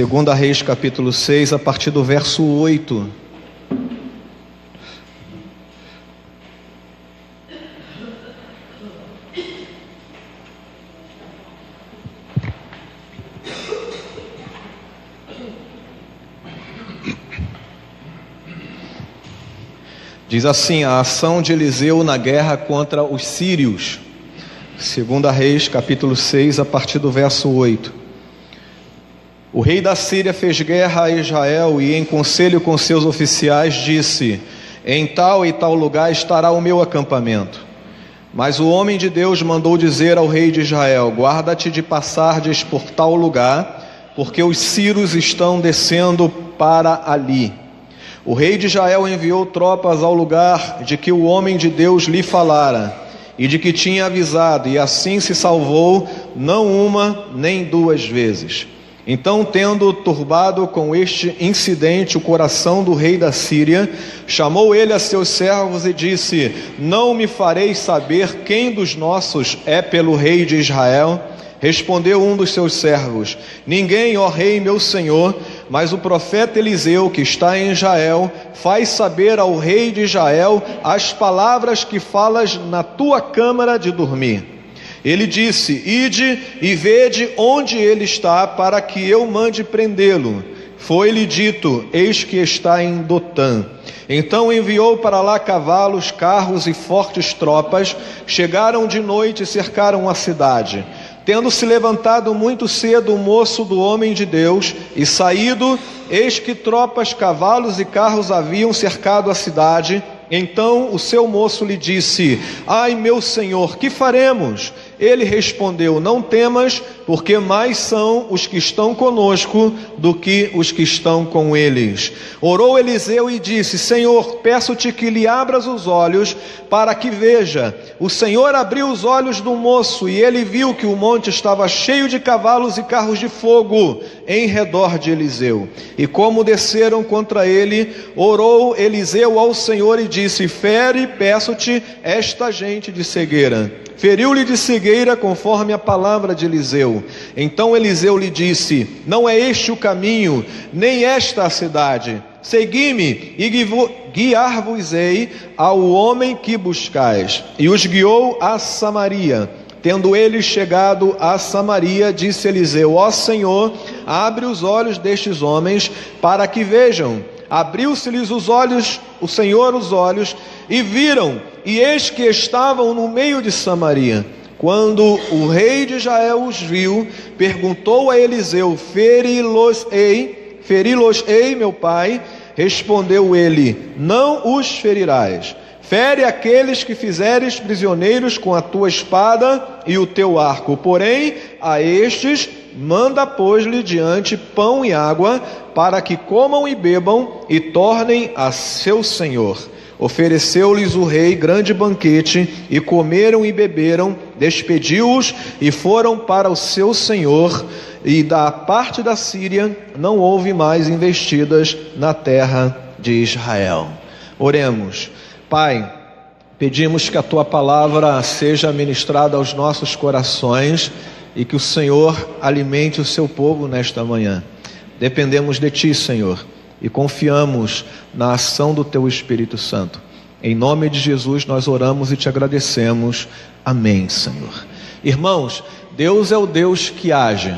2 Reis capítulo 6, a partir do verso 8. Diz assim: a ação de Eliseu na guerra contra os sírios. 2 Reis capítulo 6, a partir do verso 8. O rei da Síria fez guerra a Israel e, em conselho com seus oficiais, disse: em tal e tal lugar estará o meu acampamento. Mas o homem de Deus mandou dizer ao rei de Israel: guarda-te de passardes por tal lugar, porque os sírios estão descendo para ali. O rei de Israel enviou tropas ao lugar de que o homem de Deus lhe falara e de que tinha avisado, e assim se salvou, não uma nem duas vezes. Então, tendo turbado com este incidente o coração do rei da Síria, chamou ele a seus servos e disse: não me fareis saber quem dos nossos é pelo rei de Israel? Respondeu um dos seus servos: ninguém, ó rei meu senhor, mas o profeta Eliseu, que está em Israel, faz saber ao rei de Israel as palavras que falas na tua câmara de dormir. Ele disse: ide e vede onde ele está, para que eu mande prendê-lo. Foi-lhe dito: eis que está em Dotã. Então enviou para lá cavalos, carros e fortes tropas. Chegaram de noite e cercaram a cidade. Tendo se levantado muito cedo o moço do homem de Deus e saído, eis que tropas, cavalos e carros haviam cercado a cidade. Então o seu moço lhe disse: ai, meu senhor, que faremos? Ele respondeu: não temas, porque mais são os que estão conosco do que os que estão com eles. Orou Eliseu e disse: Senhor, peço-te que lhe abras os olhos para que veja. O Senhor abriu os olhos do moço e ele viu que o monte estava cheio de cavalos e carros de fogo em redor de Eliseu. E como desceram contra ele, orou Eliseu ao Senhor e disse: fere, peço-te, esta gente de cegueira. Feriu-lhe de cegueira conforme a palavra de Eliseu. Então Eliseu lhe disse: não é este o caminho, nem esta a cidade. Segui-me e guiar-vos-ei ao homem que buscais. E os guiou a Samaria. Tendo eles chegado a Samaria, disse Eliseu: ó Senhor, abre os olhos destes homens para que vejam. Abriu-se-lhes os olhos, o Senhor os olhos, e viram, e eis que estavam no meio de Samaria. Quando o rei de Israel os viu, perguntou a Eliseu: feri-los-ei, meu pai? Respondeu ele: não os ferirás. Fere aqueles que fizeres prisioneiros com a tua espada e o teu arco. Porém, a estes manda, pôs-lhe diante pão e água, para que comam e bebam e tornem a seu senhor. Ofereceu-lhes o rei grande banquete, e comeram e beberam, despediu-os e foram para o seu senhor. E da parte da Síria não houve mais investidas na terra de Israel. Oremos. Pai, pedimos que a tua palavra seja ministrada aos nossos corações e que o Senhor alimente o seu povo nesta manhã. Dependemos de ti, Senhor, e confiamos na ação do teu Espírito Santo. Em nome de Jesus nós oramos e te agradecemos. Amém, Senhor. Irmãos, Deus é o Deus que age.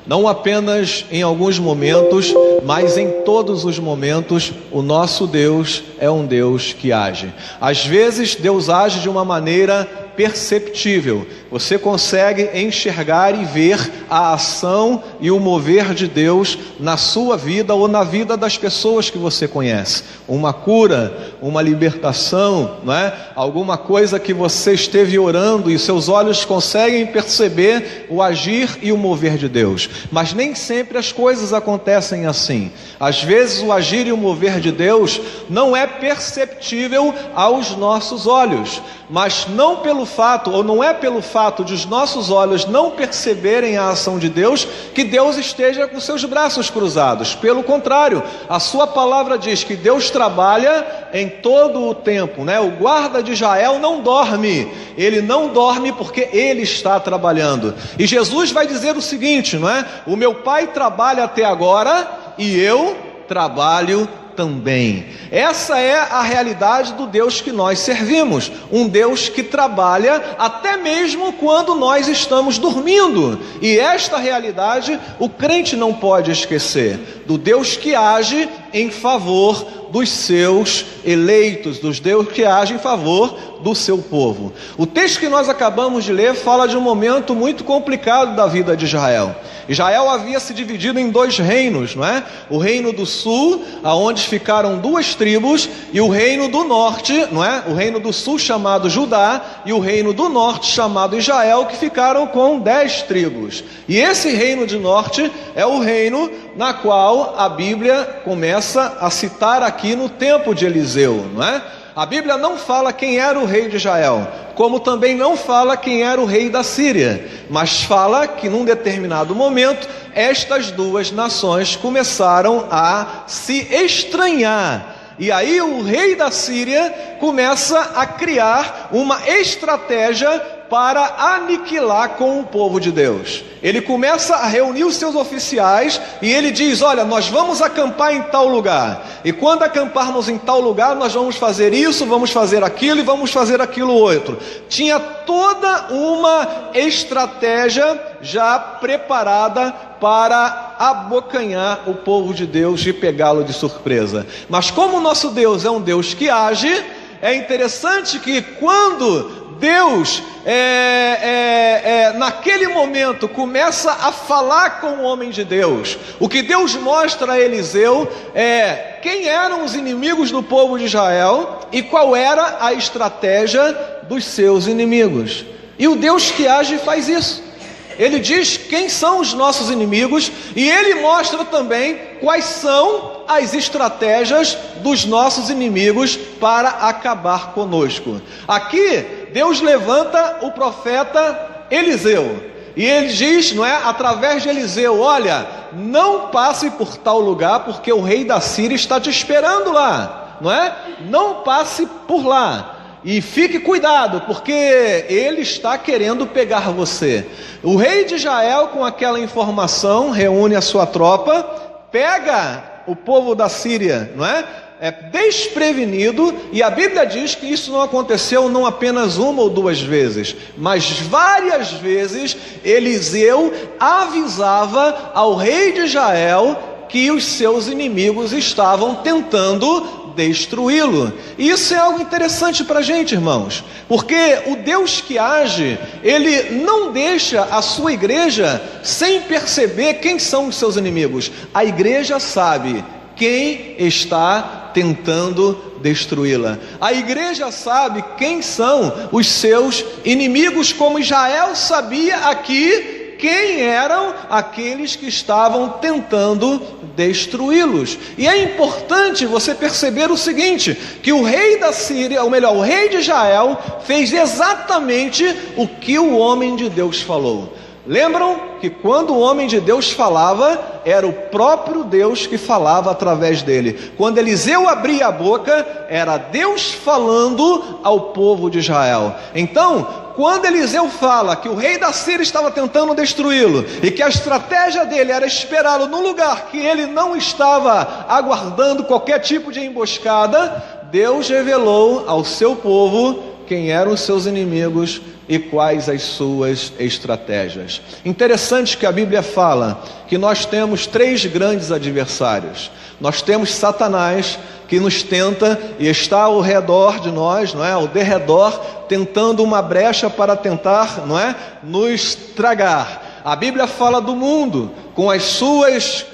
Não apenas em alguns momentos, mas em todos os momentos, o nosso Deus é um Deus que age. Às vezes, Deus age de uma maneira perceptível. Você consegue enxergar e ver a ação e o mover de Deus na sua vida ou na vida das pessoas que você conhece. Uma cura, uma libertação, não é? Alguma coisa que você esteve orando e seus olhos conseguem perceber o agir e o mover de Deus. Mas nem sempre as coisas acontecem assim. Às vezes o agir e o mover de Deus não é perceptível aos nossos olhos, mas não pelo fato, ou não é pelo fato de os nossos olhos não perceberem a ação de Deus, que Deus esteja com seus braços cruzados. Pelo contrário, a sua palavra diz que Deus trabalha em todo o tempo, né? O guarda de Israel não dorme, ele não dorme porque ele está trabalhando. E Jesus vai dizer o seguinte, não é? O meu Pai trabalha até agora e eu trabalho também. Essa é a realidade do Deus que nós servimos, um Deus que trabalha até mesmo quando nós estamos dormindo. E esta realidade o crente não pode esquecer, do Deus que age em favor dos seus eleitos, dos Deus que age em favor do seu povo. O texto que nós acabamos de ler fala de um momento muito complicado da vida de Israel. Israel havia se dividido em dois reinos, não é? O reino do sul, aonde ficaram duas tribos, e o reino do norte, não é? O reino do sul chamado Judá e o reino do norte chamado Israel, que ficaram com 10 tribos. E esse reino de norte é o reino na qual a Bíblia começa a citar aqui no tempo de Eliseu, não é? A Bíblia não fala quem era o rei de Israel, como também não fala quem era o rei da Síria, mas fala que num determinado momento estas duas nações começaram a se estranhar. E aí o rei da Síria começa a criar uma estratégia para aniquilar com o povo de Deus. Ele começa a reunir os seus oficiais e ele diz: olha, nós vamos acampar em tal lugar, e quando acamparmos em tal lugar nós vamos fazer isso, vamos fazer aquilo e vamos fazer aquilo outro. Tinha toda uma estratégia já preparada para abocanhar o povo de Deus e pegá-lo de surpresa. Mas como o nosso Deus é um Deus que age, é interessante que quando Deus, naquele momento, começa a falar com o homem de Deus, o que Deus mostra a Eliseu é quem eram os inimigos do povo de Israel e qual era a estratégia dos seus inimigos. E o Deus que age faz isso. Ele diz quem são os nossos inimigos e ele mostra também quais são as estratégias dos nossos inimigos para acabar conosco. Aqui Deus levanta o profeta Eliseu e ele diz, não é, através de Eliseu: olha, não passe por tal lugar porque o rei da Síria está te esperando lá, não é? Não passe por lá. E fique cuidado, porque ele está querendo pegar você. O rei de Israel, com aquela informação, reúne a sua tropa, pega o povo da Síria, não é? Desprevenido, e a Bíblia diz que isso não aconteceu não apenas uma ou duas vezes, mas várias vezes Eliseu avisava ao rei de Israel que os seus inimigos estavam tentando destruí-lo. E isso é algo interessante para a gente, irmãos, porque o Deus que age, ele não deixa a sua igreja sem perceber quem são os seus inimigos. A igreja sabe quem está tentando destruí-la. A igreja sabe quem são os seus inimigos, como Israel sabia aqui quem eram aqueles que estavam tentando destruí-los. E é importante você perceber o seguinte, que o rei da Síria, ou melhor, o rei de Israel, fez exatamente o que o homem de Deus falou. Lembram que quando o homem de Deus falava, era o próprio Deus que falava através dele. Quando Eliseu abria a boca, era Deus falando ao povo de Israel. Então, quando Eliseu fala que o rei da Síria estava tentando destruí-lo e que a estratégia dele era esperá-lo num lugar que ele não estava aguardando qualquer tipo de emboscada, Deus revelou ao seu povo quem eram os seus inimigos e quais as suas estratégias. Interessante que a Bíblia fala que nós temos 3 grandes adversários. Nós temos Satanás, que nos tenta e está ao redor de nós, não é? Ao derredor, tentando uma brecha para tentar, não é? Nos tragar. A Bíblia fala do mundo, com as suas,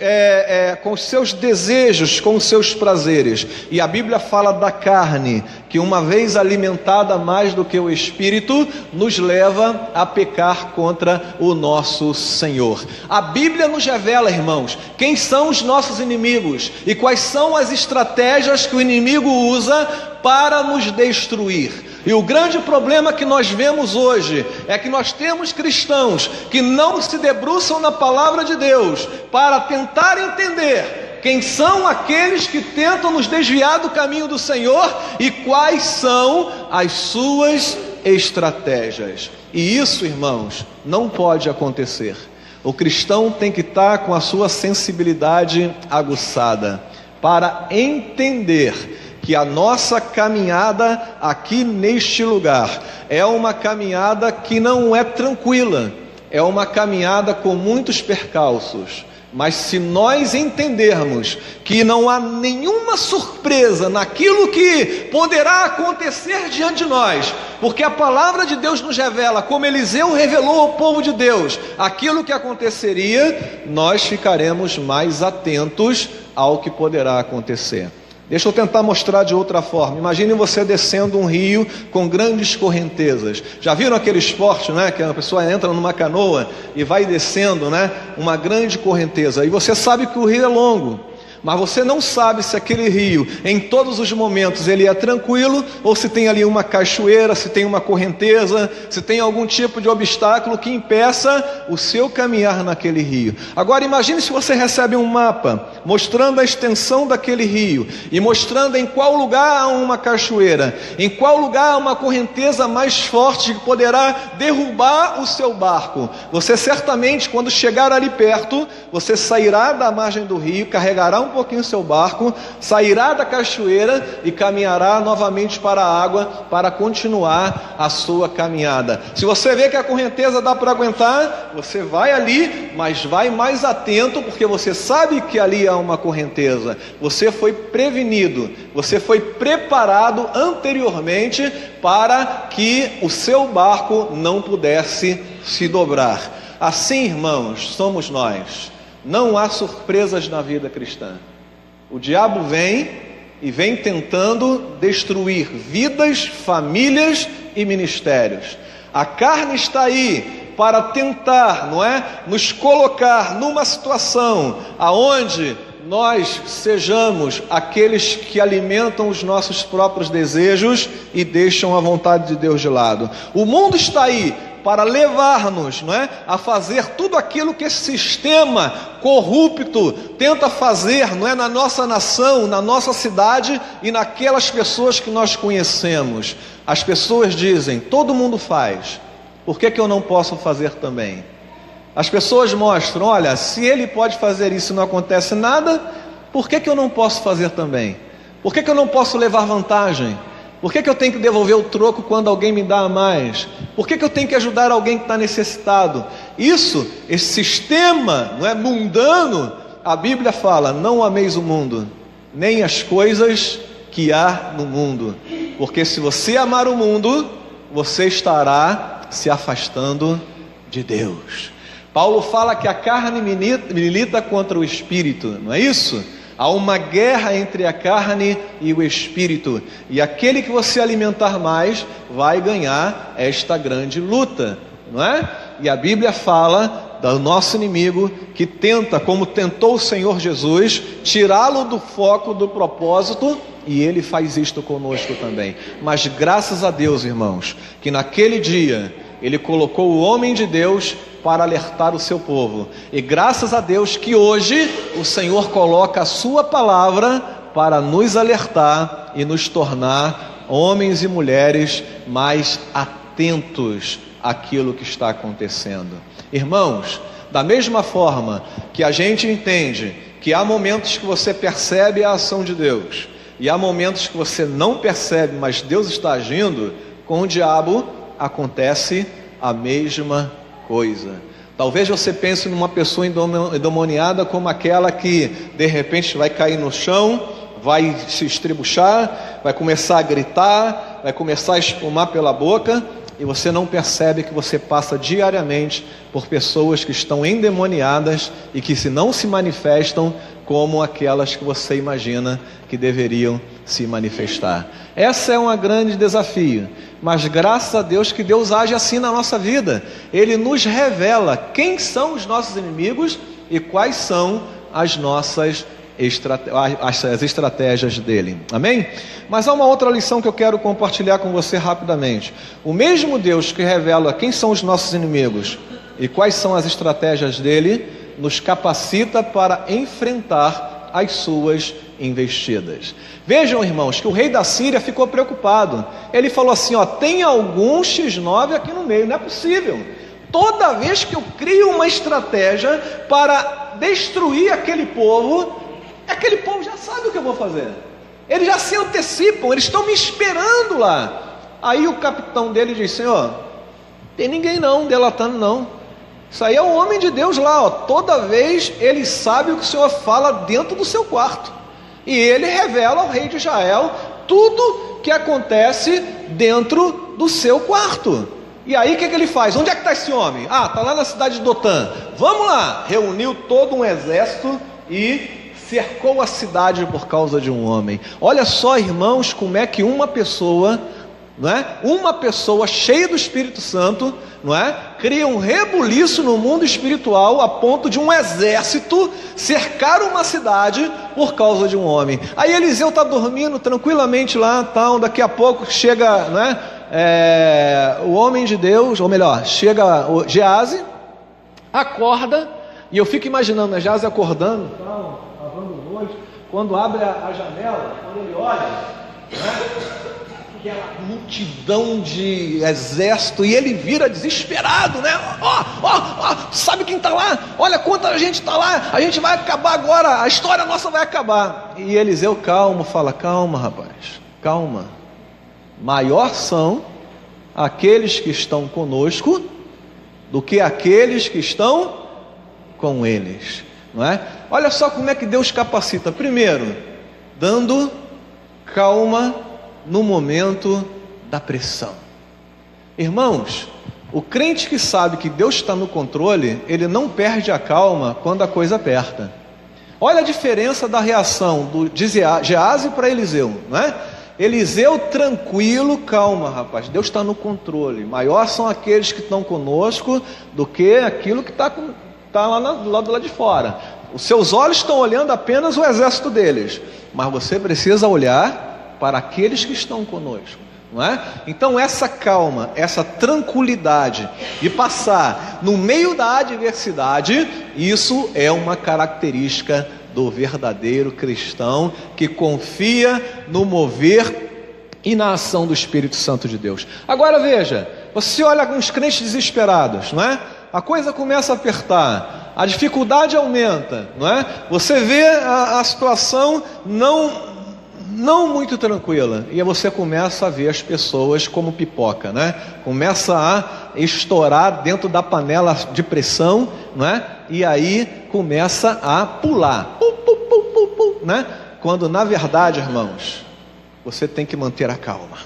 com os seus desejos, com os seus prazeres. E a Bíblia fala da carne, que uma vez alimentada mais do que o Espírito, nos leva a pecar contra o nosso Senhor. A Bíblia nos revela, irmãos, quem são os nossos inimigos e quais são as estratégias que o inimigo usa para nos destruir. E o grande problema que nós vemos hoje é que nós temos cristãos que não se debruçam na palavra de Deus para tentar entender quem são aqueles que tentam nos desviar do caminho do Senhor e quais são as suas estratégias. E isso, irmãos, não pode acontecer. O cristão tem que estar com a sua sensibilidade aguçada para entender que a nossa caminhada aqui neste lugar é uma caminhada que não é tranquila, é uma caminhada com muitos percalços. Mas se nós entendermos que não há nenhuma surpresa naquilo que poderá acontecer diante de nós, porque a palavra de Deus nos revela, como Eliseu revelou ao povo de Deus, aquilo que aconteceria, nós ficaremos mais atentos ao que poderá acontecer. Deixa eu tentar mostrar de outra forma. Imagine você descendo um rio com grandes correntezas. Já viram aquele esporte, né? Que a pessoa entra numa canoa e vai descendo, né? Uma grande correnteza. E você sabe que o rio é longo, mas você não sabe se aquele rio, em todos os momentos, ele é tranquilo, ou se tem ali uma cachoeira, se tem uma correnteza, se tem algum tipo de obstáculo que impeça o seu caminhar naquele rio. Agora imagine se você recebe um mapa, mostrando a extensão daquele rio, e mostrando em qual lugar há uma cachoeira, em qual lugar há uma correnteza mais forte que poderá derrubar o seu barco. Você certamente, quando chegar ali perto, você sairá da margem do rio, carregará um pouquinho o seu barco, sairá da cachoeira e caminhará novamente para a água para continuar a sua caminhada. Se você vê que a correnteza dá para aguentar, você vai ali, mas vai mais atento, porque você sabe que ali há uma correnteza. Você foi prevenido, você foi preparado anteriormente para que o seu barco não pudesse se dobrar. Assim, irmãos, somos nós. Não há surpresas na vida cristã. O diabo vem e vem tentando destruir vidas, famílias e ministérios. A carne está aí para tentar, não é, nos colocar numa situação aonde nós sejamos aqueles que alimentam os nossos próprios desejos e deixam a vontade de Deus de lado. O mundo está aí para levar-nos, não é, a fazer tudo aquilo que esse sistema corrupto tenta fazer, não é, na nossa nação, na nossa cidade e naquelas pessoas que nós conhecemos. As pessoas dizem, todo mundo faz, por que eu não posso fazer também? As pessoas mostram, olha, se ele pode fazer isso e não acontece nada, por que eu não posso fazer também? Por que eu não posso levar vantagem? Por que eu tenho que devolver o troco quando alguém me dá a mais? Por que eu tenho que ajudar alguém que está necessitado? Isso, esse sistema, não é, mundano, a Bíblia fala, não ameis o mundo, nem as coisas que há no mundo. Porque se você amar o mundo, você estará se afastando de Deus. Paulo fala que a carne milita contra o espírito, não é isso? Há uma guerra entre a carne e o espírito, e aquele que você alimentar mais vai ganhar esta grande luta, não é? E a Bíblia fala do nosso inimigo que tenta, como tentou o Senhor Jesus, tirá-lo do foco do propósito, e ele faz isto conosco também. Mas graças a Deus, irmãos, que naquele dia ele colocou o homem de Deus para alertar o seu povo. E graças a Deus que hoje o Senhor coloca a sua palavra para nos alertar e nos tornar homens e mulheres mais atentos àquilo que está acontecendo. Irmãos, da mesma forma que a gente entende que há momentos que você percebe a ação de Deus e há momentos que você não percebe, mas Deus está agindo, com o diabo acontece a mesma coisa. Talvez você pense numa pessoa endemoniada como aquela que de repente vai cair no chão, vai se estribuchar, vai começar a gritar, vai começar a espumar pela boca, e você não percebe que você passa diariamente por pessoas que estão endemoniadas e que, se não se manifestam, como aquelas que você imagina que deveriam se manifestar. Essa é um grande desafio, mas graças a Deus que Deus age assim na nossa vida. Ele nos revela quem são os nossos inimigos e quais são as nossas as estratégias dele. Amém? Mas há uma outra lição que eu quero compartilhar com você rapidamente. O mesmo Deus que revela quem são os nossos inimigos e quais são as estratégias dele, nos capacita para enfrentar as suas investidas. Vejam, irmãos, que o rei da Síria ficou preocupado. Ele falou assim, tem algum X9 aqui no meio, não é possível. Toda vez que eu crio uma estratégia para destruir aquele povo já sabe o que eu vou fazer. Eles já se antecipam, eles estão me esperando lá. Aí o capitão dele diz, Senhor, tem ninguém não, delatando não. Isso aí é o homem de Deus lá, toda vez ele sabe o que o Senhor fala dentro do seu quarto. E ele revela ao rei de Israel tudo que acontece dentro do seu quarto. E aí o que ele faz? Onde é que está esse homem? Está lá na cidade de Dotã. Vamos lá. Reuniu todo um exército e cercou a cidade por causa de um homem. Olha só, irmãos, como é que uma pessoa, não é? Uma pessoa cheia do Espírito Santo, não é? Cria um rebuliço no mundo espiritual a ponto de um exército cercar uma cidade por causa de um homem. Aí Eliseu está dormindo tranquilamente lá, tal. Daqui a pouco chega, não é? O homem de Deus, ou melhor, chega o Geazi, acorda, e eu fico imaginando, né, Geazi acordando, tal, lavando o rosto, quando abre a janela, quando ele olha, né, aquela multidão de exército, e ele vira desesperado, né? Sabe quem está lá? Olha quanta gente está lá, a gente vai acabar agora, a história nossa vai acabar. E Eliseu calmo fala, calma rapaz, calma, maior são aqueles que estão conosco do que aqueles que estão com eles, não é? Olha só como é que Deus capacita. Primeiro, dando calma no momento da pressão. Irmãos, o crente que sabe que Deus está no controle, ele não perde a calma quando a coisa aperta. Olha a diferença da reação de Geazi para Eliseu, não é? Eliseu tranquilo, calma rapaz, Deus está no controle, maior são aqueles que estão conosco do que aquilo que está lá do lado de fora. Os seus olhos estão olhando apenas o exército deles, mas você precisa olhar para aqueles que estão conosco, não é? Então essa calma, essa tranquilidade de passar no meio da adversidade, isso é uma característica do verdadeiro cristão que confia no mover e na ação do Espírito Santo de Deus. Agora veja, você olha alguns crentes desesperados, não é? A coisa começa a apertar, a dificuldade aumenta, não é? Você vê a situação não muito tranquila, e aí você começa a ver as pessoas como pipoca, né? Começa a estourar dentro da panela de pressão, não é? E aí começa a pular, né? Quando na verdade, irmãos, você tem que manter a calma.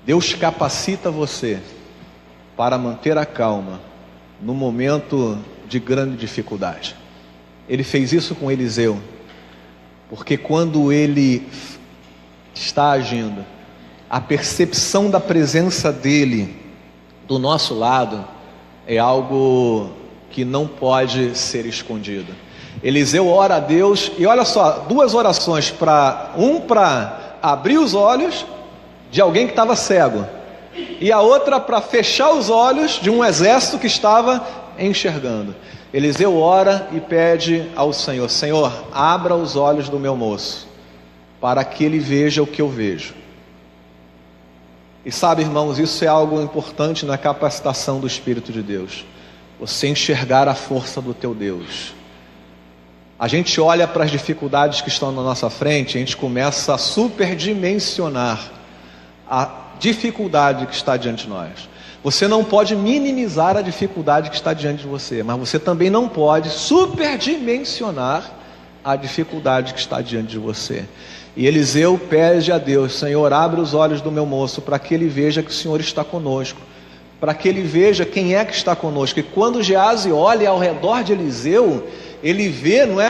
Deus capacita você para manter a calma no momento de grande dificuldade. Ele fez isso com Eliseu, porque quando ele está agindo, a percepção da presença dele do nosso lado é algo que não pode ser escondido. Eliseu ora a Deus, e olha só, duas orações, para abrir os olhos de alguém que estava cego, e a outra para fechar os olhos de um exército que estava enxergando. Eliseu ora e pede ao Senhor, Senhor, abra os olhos do meu moço, para que ele veja o que eu vejo. E sabe, irmãos, isso é algo importante na capacitação do Espírito de Deus, você enxergar a força do teu Deus. A gente olha para as dificuldades que estão na nossa frente, a gente começa a superdimensionar a dificuldade que está diante de nós. Você não pode minimizar a dificuldade que está diante de você, mas você também não pode superdimensionar a dificuldade que está diante de você. E Eliseu pede a Deus, Senhor, abre os olhos do meu moço, para que ele veja que o Senhor está conosco, para que ele veja quem é que está conosco. E quando Geazi olha ao redor de Eliseu, ele vê, não é,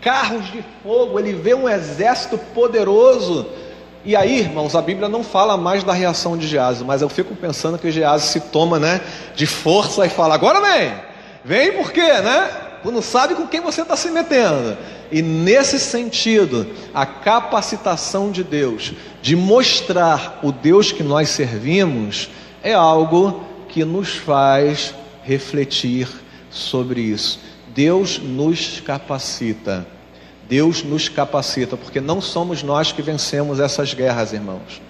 carros de fogo, ele vê um exército poderoso. E aí, irmãos, a Bíblia não fala mais da reação de Geazi, mas eu fico pensando que Geazi se toma, né, de força e fala: agora vem por quê, né? Tu não sabe com quem você está se metendo. E nesse sentido, a capacitação de Deus de mostrar o Deus que nós servimos é algo que nos faz refletir sobre isso. Deus nos capacita. Deus nos capacita, porque não somos nós que vencemos essas guerras, irmãos.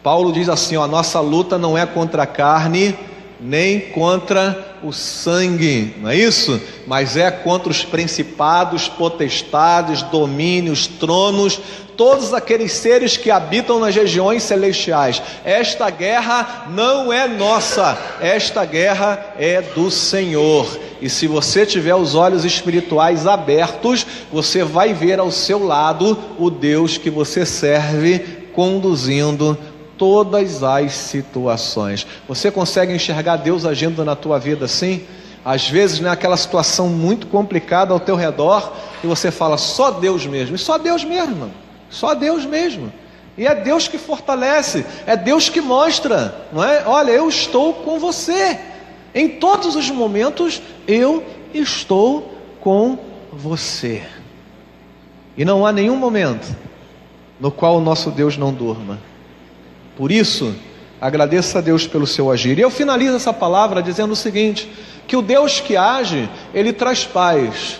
Paulo diz assim, ó: a nossa luta não é contra a carne, nem contra o sangue, não é isso? Mas é contra os principados, potestades, domínios, tronos, todos aqueles seres que habitam nas regiões celestiais. Esta guerra não é nossa, esta guerra é do Senhor. E se você tiver os olhos espirituais abertos, você vai ver ao seu lado o Deus que você serve, conduzindo todas as situações. Você consegue enxergar Deus agindo na tua vida assim? Às vezes, né, aquela situação muito complicada ao teu redor, e você fala: só Deus mesmo. E só Deus mesmo, irmão. Só Deus mesmo. E é Deus que fortalece, é Deus que mostra, não é? Olha, eu estou com você. Em todos os momentos eu estou com você. E não há nenhum momento no qual o nosso Deus não durma. Por isso, agradeça a Deus pelo seu agir. E eu finalizo essa palavra dizendo o seguinte: que o Deus que age, Ele traz paz.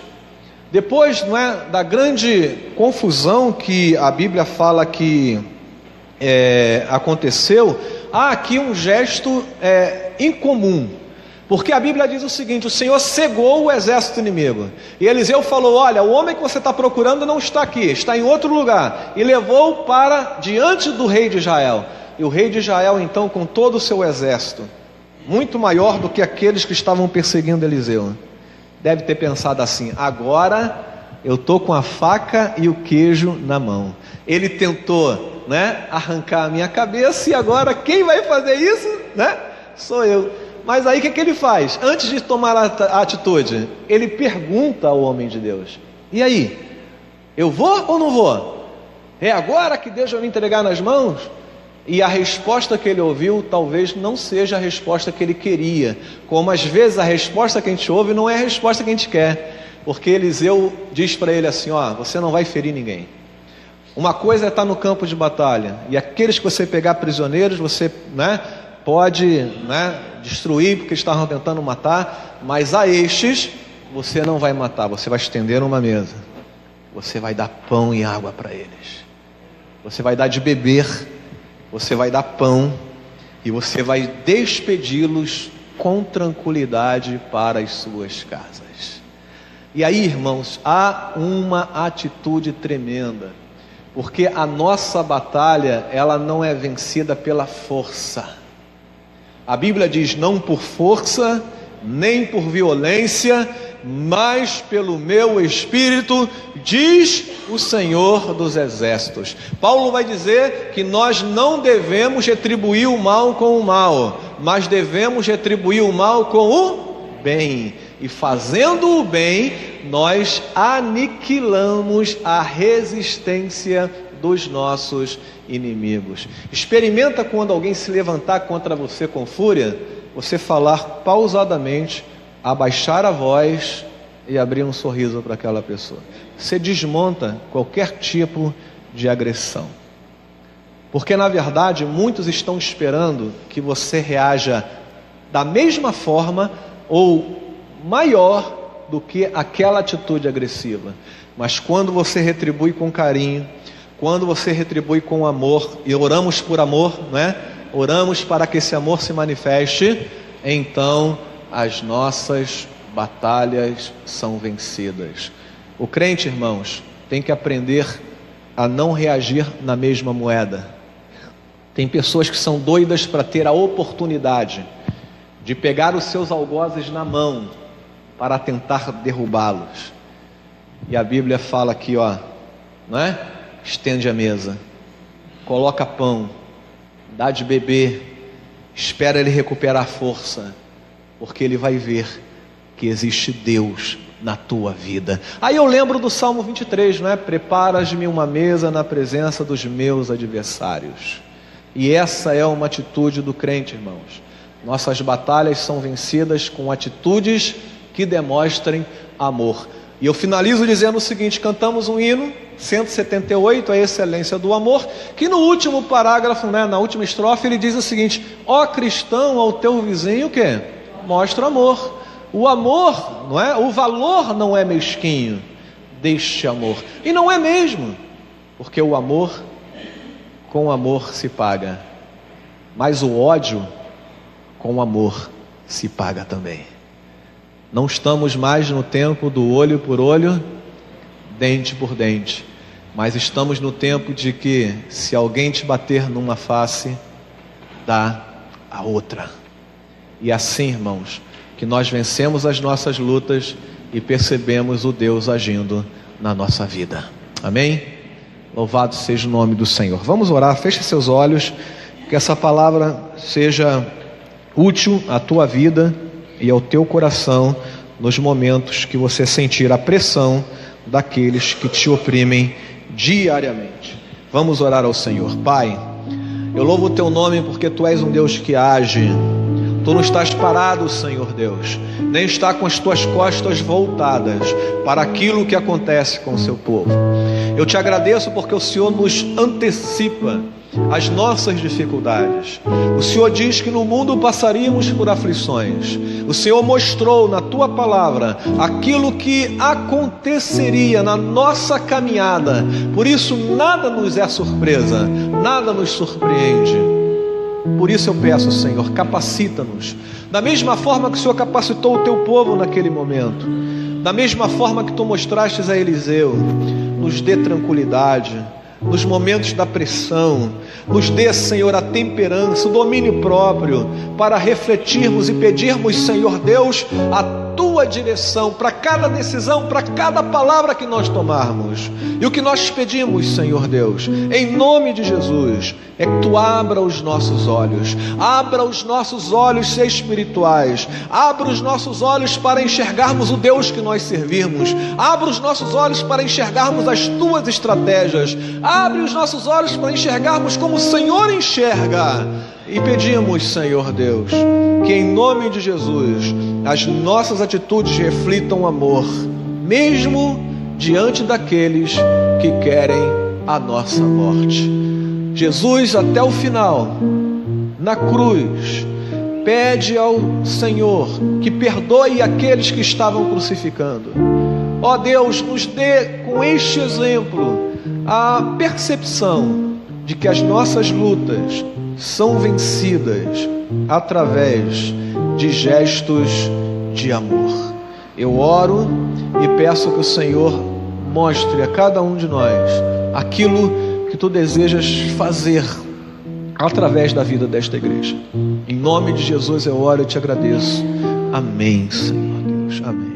Depois, não é, da grande confusão que a Bíblia fala que aconteceu, há aqui um gesto incomum. Porque a Bíblia diz o seguinte: o Senhor cegou o exército inimigo. E Eliseu falou: olha, o homem que você está procurando não está aqui, está em outro lugar. E levou para diante do rei de Israel. E o rei de Israel, então, com todo o seu exército, muito maior do que aqueles que estavam perseguindo Eliseu, deve ter pensado assim: agora eu estou com a faca e o queijo na mão. Ele tentou, né, arrancar a minha cabeça, e agora quem vai fazer isso, né? Sou eu. Mas aí o que ele faz? Antes de tomar a atitude, ele pergunta ao homem de Deus: e aí, eu vou ou não vou? É agora que Deus vai me entregar nas mãos? E a resposta que ele ouviu talvez não seja a resposta que ele queria. Como às vezes a resposta que a gente ouve não é a resposta que a gente quer. Porque Eliseu diz para ele assim: ó, você não vai ferir ninguém. Uma coisa é estar no campo de batalha, e aqueles que você pegar prisioneiros, você, né, pode, né, destruir porque estavam tentando matar, mas a estes você não vai matar, você vai estender uma mesa, você vai dar pão e água para eles, você vai dar de beber, você vai dar pão, e você vai despedi-los com tranquilidade para as suas casas. E aí, irmãos, há uma atitude tremenda, porque a nossa batalha, ela não é vencida pela força. A Bíblia diz: não por força, nem por violência, mas pelo meu Espírito, diz o Senhor dos Exércitos. Paulo vai dizer que nós não devemos retribuir o mal com o mal, mas devemos retribuir o mal com o bem. E fazendo o bem, nós aniquilamos a resistência dos nossos inimigos. Experimenta, quando alguém se levantar contra você com fúria, você falar pausadamente, abaixar a voz e abrir um sorriso para aquela pessoa. Você desmonta qualquer tipo de agressão. Porque na verdade muitos estão esperando que você reaja da mesma forma ou maior do que aquela atitude agressiva. Mas quando você retribui com carinho, quando você retribui com amor, e oramos por amor, né? Oramos para que esse amor se manifeste, então as nossas batalhas são vencidas. O crente, irmãos, tem que aprender a não reagir na mesma moeda. Tem pessoas que são doidas para ter a oportunidade de pegar os seus algozes na mão para tentar derrubá-los. E a Bíblia fala aqui, ó, não é? Estende a mesa, coloca pão, dá de beber, espera ele recuperar a força, porque ele vai ver que existe Deus na tua vida. Aí eu lembro do Salmo 23, não é? Preparas-me uma mesa na presença dos meus adversários. E essa é uma atitude do crente, irmãos. Nossas batalhas são vencidas com atitudes que demonstrem amor. E eu finalizo dizendo o seguinte: cantamos um hino, 178, a excelência do amor, que no último parágrafo, né, na última estrofe, ele diz o seguinte: ó cristão, ao teu vizinho o quê? Mostra amor. O amor, não é? O valor não é mesquinho deste amor. E não é mesmo, porque o amor, com amor se paga, mas o ódio, com amor se paga também. Não estamos mais no tempo do olho por olho, dente por dente, mas estamos no tempo de que, se alguém te bater numa face, dá a outra. E assim, irmãos, que nós vencemos as nossas lutas e percebemos o Deus agindo na nossa vida. Amém? Louvado seja o nome do Senhor. Vamos orar, feche seus olhos, que essa palavra seja útil à tua vida e ao teu coração nos momentos que você sentir a pressão daqueles que te oprimem diariamente. Vamos orar ao Senhor. Pai, eu louvo o teu nome porque tu és um Deus que age. Tu não estás parado, Senhor Deus, nem está com as tuas costas voltadas para aquilo que acontece com o seu povo. Eu te agradeço porque o Senhor nos antecipa as nossas dificuldades. O Senhor diz que no mundo passaríamos por aflições. O Senhor mostrou na tua palavra aquilo que aconteceria na nossa caminhada. Por isso nada nos é surpresa, nada nos surpreende. Por isso eu peço, Senhor, capacita-nos da mesma forma que o Senhor capacitou o teu povo naquele momento, da mesma forma que tu mostrastes a Eliseu. Nos dê tranquilidade nos momentos da pressão, nos dê, Senhor, a temperança, o domínio próprio, para refletirmos e pedirmos, Senhor Deus, a tua direção para cada decisão, para cada palavra que nós tomarmos. E o que nós pedimos, Senhor Deus, em nome de Jesus, é que tu abra os nossos olhos espirituais, abra os nossos olhos para enxergarmos o Deus que nós servimos, abra os nossos olhos para enxergarmos as tuas estratégias, abre os nossos olhos para enxergarmos como o Senhor enxerga. E pedimos, Senhor Deus, que em nome de Jesus as nossas atitudes reflitam amor, mesmo diante daqueles que querem a nossa morte. Jesus, até o final, na cruz, pede ao Senhor que perdoe aqueles que estavam crucificando. Ó Deus, nos dê com este exemplo a percepção de que as nossas lutas são vencidas através de gestos de amor. Eu oro e peço que o Senhor mostre a cada um de nós aquilo que tu desejas fazer através da vida desta igreja. Em nome de Jesus eu oro e te agradeço. Amém, Senhor Deus. Amém.